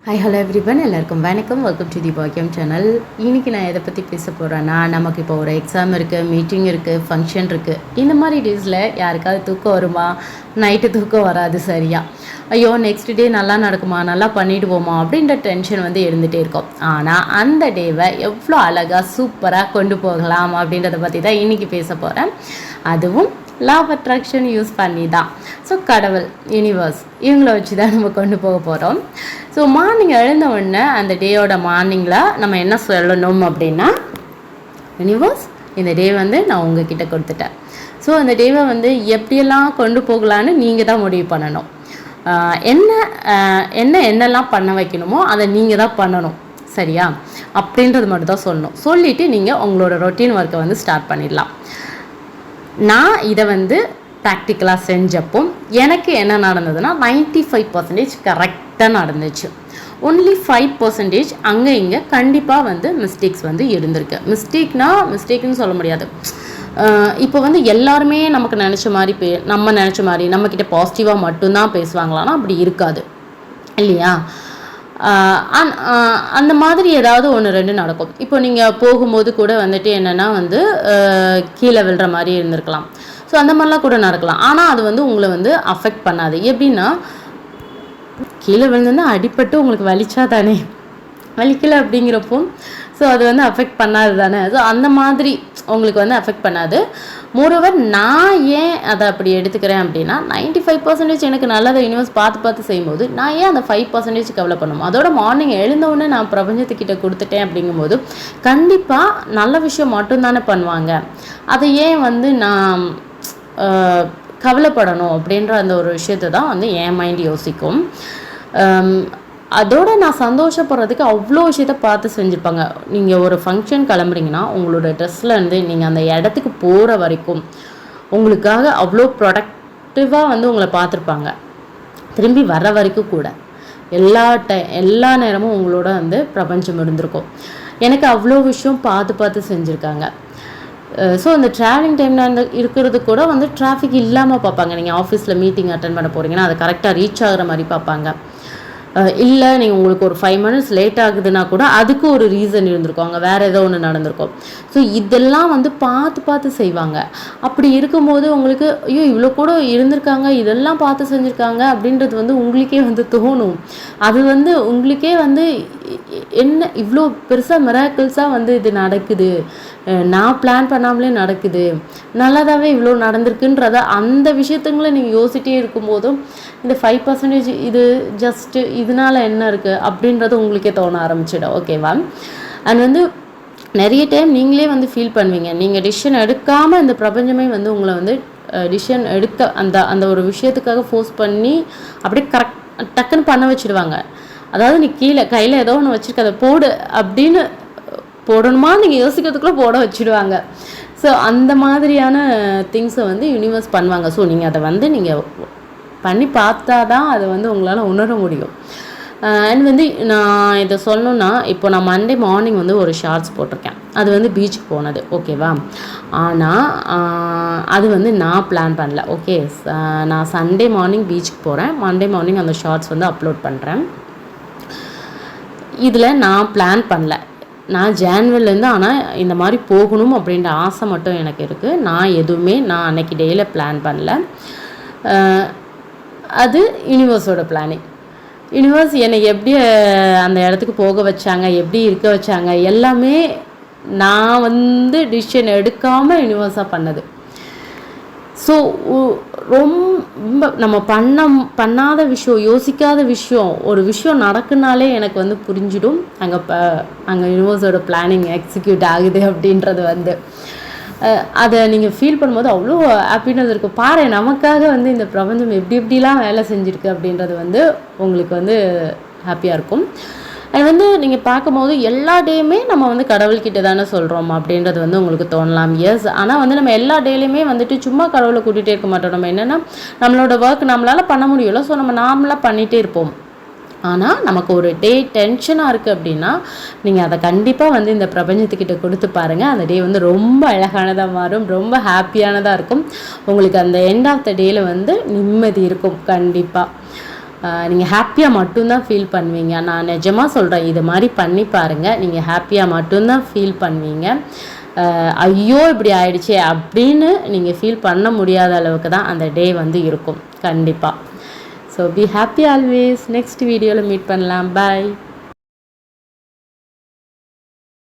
Hi hello everyone, எல்லாருக்கும் வணக்கம். Welcome to the பாக்கியம் சேனல். இன்றைக்கி நான் எதை பற்றி பேச போகிறேன்னா, நமக்கு இப்போ ஒரு எக்ஸாம் இருக்குது, மீட்டிங் இருக்குது, ஃபங்க்ஷன் இருக்குது. இந்த மாதிரி டேஸில் யாருக்காவது தூக்கம் வருமா? நைட்டு தூக்கம் வராது சரியா. ஐயோ நெக்ஸ்ட் டே நல்லா நடக்குமா, நல்லா பண்ணிவிடுவோமா அப்படின்ற டென்ஷன் வந்து இருந்துகிட்டே இருக்கும். ஆனால் அந்த டேவை எவ்வளோ அழகாக சூப்பராக கொண்டு போகலாம் அப்படின்றத பற்றி தான் இன்றைக்கி பேச போகிறேன். அதுவும் லா ஆஃப் அட்ராக்ஷன் யூஸ் பண்ணி தான். ஸோ கடவுள், யூனிவர்ஸ் இவங்கள வச்சு தான் நம்ம கொண்டு போக போகிறோம். ஸோ மார்னிங் எழுந்த உடனே அந்த டேயோட மார்னிங்கில் நம்ம என்ன சொல்லணும் அப்படின்னா, யூனிவர்ஸ் இந்த டே வந்து நான் உங்ககிட்ட கொடுத்துட்டேன். ஸோ அந்த டேவை வந்து எப்படியெல்லாம் கொண்டு போகலான்னு நீங்கள் தான் முடிவு பண்ணணும். என்னெல்லாம் பண்ண வைக்கணுமோ அதை நீங்கள் தான் பண்ணணும், சரியா? அப்படின்றது மட்டும் தான் சொல்லணும். சொல்லிவிட்டு நீங்கள் உங்களோட ரொட்டீன் ஒர்க்கை வந்து ஸ்டார்ட் பண்ணிடலாம். நான் இதை வந்து ப்ராக்டிக்கலாக செஞ்சப்போ எனக்கு என்ன நடந்ததுன்னா 95% கரெக்டாக நடந்துச்சு. ஒன்லி 5% அங்கே இங்கே கண்டிப்பாக வந்து மிஸ்டேக்ஸ் வந்து இருந்திருக்கு. மிஸ்டேக்னு சொல்ல முடியாது. இப்போ வந்து எல்லாருமே நமக்கு நினச்ச மாதிரி நம்ம நினச்ச மாதிரி நம்மக்கிட்ட பாசிட்டிவாக மட்டும்தான் பேசுவாங்களான்னா அப்படி இருக்காது இல்லையா? அந்த மாதிரி ஏதாவது ஒன்று ரெண்டு நடக்கும். இப்போ நீங்கள் போகும்போது கூட வந்துட்டு என்னென்னா வந்து கீழே விழுற மாதிரி இருந்திருக்கலாம். ஸோ அந்த மாதிரிலாம் கூட நடக்கலாம். ஆனால் அது வந்து உங்களை வந்து அஃபெக்ட் பண்ணாது. எப்படின்னா, கீழே விழுந்து அடிபட்டு உங்களுக்கு வலிச்சா தானே, வலிக்கலை அப்படிங்கிறப்போ ஸோ அது வந்து அஃபெக்ட் பண்ணாது தானே. ஸோ அந்த மாதிரி உங்களுக்கு வந்து அஃபெக்ட் பண்ணாது. மோரோவர் நான் ஏன் அதை அப்படி எடுத்துக்கிறேன் அப்படின்னா, 95% எனக்கு நல்லதை யூனிவர்ஸ் பார்த்து செய்யும்போது நான் ஏன் அந்த 5% கவலை பண்ணணும்? அதோட மார்னிங் எழுந்தவுடனே நான் பிரபஞ்சத்துக்கிட்ட கொடுத்துட்டேன் அப்படிங்கும்போது கண்டிப்பாக நல்ல விஷயம் மட்டும்தானே பண்ணுவாங்க. அதை ஏன் வந்து நான் கவலைப்படணும் அப்படின்ற அந்த ஒரு விஷயத்தை தான் வந்து என் மைண்ட் யோசிக்கும். அதோடு நான் சந்தோஷப்படுறதுக்கு அவ்வளோ விஷயத்த பார்த்து செஞ்சுருப்பாங்க. நீங்கள் ஒரு ஃபங்க்ஷன் கிளம்புறீங்கன்னா உங்களோட ட்ரெஸ்லேருந்து நீங்கள் அந்த இடத்துக்கு போகிற வரைக்கும் உங்களுக்காக அவ்வளோ ப்ரொடக்டிவாக வந்து உங்களை பார்த்துருப்பாங்க. திரும்பி வர்ற வரைக்கும் கூட எல்லா நேரமும் உங்களோட வந்து பிரபஞ்சம் இருந்திருக்கும். எனக்கு அவ்வளோ விஷயம் பார்த்து செஞ்சுருக்காங்க. ஸோ அந்த ட்ராவலிங் டைமில் இருக்கிறது கூட வந்து டிராஃபிக் இல்லாமல் பார்ப்பாங்க. நீங்கள் ஆஃபீஸில் மீட்டிங் அட்டென்ட் பண்ண போகிறீங்கன்னா அதை கரெக்டாக ரீச் ஆகிற மாதிரி பார்ப்பாங்க. இல்லை நீங்கள் உங்களுக்கு ஒரு 5 minutes லேட் ஆகுதுன்னா கூட அதுக்கு ஒரு ரீசன் இருந்திருக்கும், அங்கே வேறு ஏதோ ஒன்று நடந்திருக்கும். ஸோ இதெல்லாம் வந்து பார்த்து செய்வாங்க. அப்படி இருக்கும்போது உங்களுக்கு ஐயோ இவ்வளோ கூட இருந்திருக்காங்க, இதெல்லாம் பார்த்து செஞ்சுருக்காங்க அப்படின்றது வந்து உங்களுக்கே வந்து தோணும். அது வந்து உங்களுக்கே வந்து என்ன இவ்வளோ பெருசாக மிராக்கிள்ஸாக வந்து இது நடக்குது, நான் பிளான் பண்ணாமலே நடக்குது, நல்லதாகவே இவ்வளோ நடந்திருக்குன்றத அந்த விஷயத்துங்களை நீங்கள் யோசிச்சிட்டே இருக்கும்போதும் இந்த 5% இது ஜஸ்ட்டு இதனால் என்ன இருக்குது அப்படின்றது உங்களுக்கே தோண ஆரம்பிச்சிடும். ஓகேவா? அண்ட் வந்து நிறைய டைம் நீங்களே வந்து ஃபீல் பண்ணுவீங்க, நீங்கள் டிசிஷன் எடுக்காமல் இந்த பிரபஞ்சமே வந்து உங்களை வந்து டிசிஷன் எடுக்க அந்த ஒரு விஷயத்துக்காக ஃபோர்ஸ் பண்ணி அப்படியே டக்குன்னு பண்ண வச்சுடுவாங்க. அதாவது நீ கீழே கையில் ஏதோ ஒன்று வச்சுருக்க அதை போடு அப்படின்னு போடணுமா நீங்கள் யோசிக்கிறதுக்குள்ளே போட வச்சுடுவாங்க. ஸோ அந்த மாதிரியான திங்ஸை வந்து யூனிவர்ஸ் பண்ணுவாங்க. ஸோ நீங்கள் அதை வந்து நீங்கள் பண்ணி பார்த்தா தான் அதை வந்து உங்களால் உணர முடியும். அண்ட் வந்து நான் இதை சொல்லணுன்னா, இப்போ நான் மண்டே மார்னிங் வந்து ஒரு ஷார்ட்ஸ் போட்டிருக்கேன். அது வந்து பீச்சுக்கு போனது, ஓகேவா? ஆனால் அது வந்து நான் பிளான் பண்ணல. ஓகே, நான் சண்டே மார்னிங் பீச்சுக்கு போகிறேன், மண்டே மார்னிங் அந்த ஷார்ட்ஸ் வந்து அப்லோட் பண்ணுறேன். இதில் நான் பிளான் பண்ணல, நான் ஜான்வரிலேருந்து ஆனால் இந்த மாதிரி போகணும் அப்படின்ற ஆசை மட்டும் எனக்கு இருக்குது. நான் அன்னைக்கு டேயில் பிளான் பண்ணல. அது யூனிவர்ஸோட பிளானிங். யூனிவர்ஸ் என்னை எப்படி அந்த இடத்துக்கு போக வச்சாங்க, எப்படி இருக்க வச்சாங்க, எல்லாமே நான் வந்து டிசிஷன் எடுக்காமல் யூனிவர்ஸாக பண்ணது. ஸோ ரொம்ப நம்ம பண்ணாத விஷயம், யோசிக்காத விஷயம், ஒரு விஷயம் நடக்குனாலே எனக்கு வந்து புரிஞ்சிடும் அங்கே யூனிவர்ஸோட பிளானிங் எக்ஸிக்யூட் ஆகுது அப்படின்றது வந்து அதை நீங்கள் ஃபீல் பண்ணும்போது அவ்வளோ ஹாப்பினஸ் இருக்கும். பாரு, நமக்காக வந்து இந்த பிரபஞ்சம் எப்படிலாம் வேலை செஞ்சுருக்கு அப்படின்றது வந்து உங்களுக்கு வந்து ஹாப்பியாக இருக்கும். அது வந்து நீங்கள் பார்க்கும்போது எல்லா டேயுமே நம்ம வந்து கடவுள்கிட்ட தானே சொல்கிறோம் அப்படின்றது வந்து உங்களுக்கு தோணலாம். எஸ், ஆனால் வந்து நம்ம எல்லா டேலையுமே வந்துட்டு சும்மா கடவுளை கூட்டிகிட்டே இருக்க மாட்டோம். நம்ம என்னென்னா நம்மளோட ஒர்க் நம்மளால் பண்ண முடியல, ஸோ நம்ம நார்மலாக பண்ணிகிட்டே இருப்போம். ஆனால் நமக்கு ஒரு டே டென்ஷனாக இருக்குது அப்படின்னா நீங்கள் அதை கண்டிப்பாக வந்து இந்த பிரபஞ்சத்துக்கிட்ட கொடுத்து பாருங்கள். அந்த டே வந்து ரொம்ப அழகானதாக மாறும், ரொம்ப ஹாப்பியானதாக இருக்கும். உங்களுக்கு அந்த எண்ட் ஆஃப் த டேயில் வந்து நிம்மதி இருக்கும் கண்டிப்பாக. நீங்கள் ஹாப்பியாக மட்டும்தான் ஃபீல் பண்ணுவீங்க. நான் நிஜமாக சொல்கிறேன், இது மாதிரி பண்ணி பாருங்கள். நீங்கள் ஹாப்பியாக மட்டும்தான் ஃபீல் பண்ணுவீங்க. ஐயோ இப்படி ஆயிடுச்சே அப்படின்னு நீங்கள் ஃபீல் பண்ண முடியாத அளவுக்கு தான் அந்த டே வந்து இருக்கும் கண்டிப்பாக. So be happy always. Next வீடியோவில் மீட் பண்ணலாம். பாய்.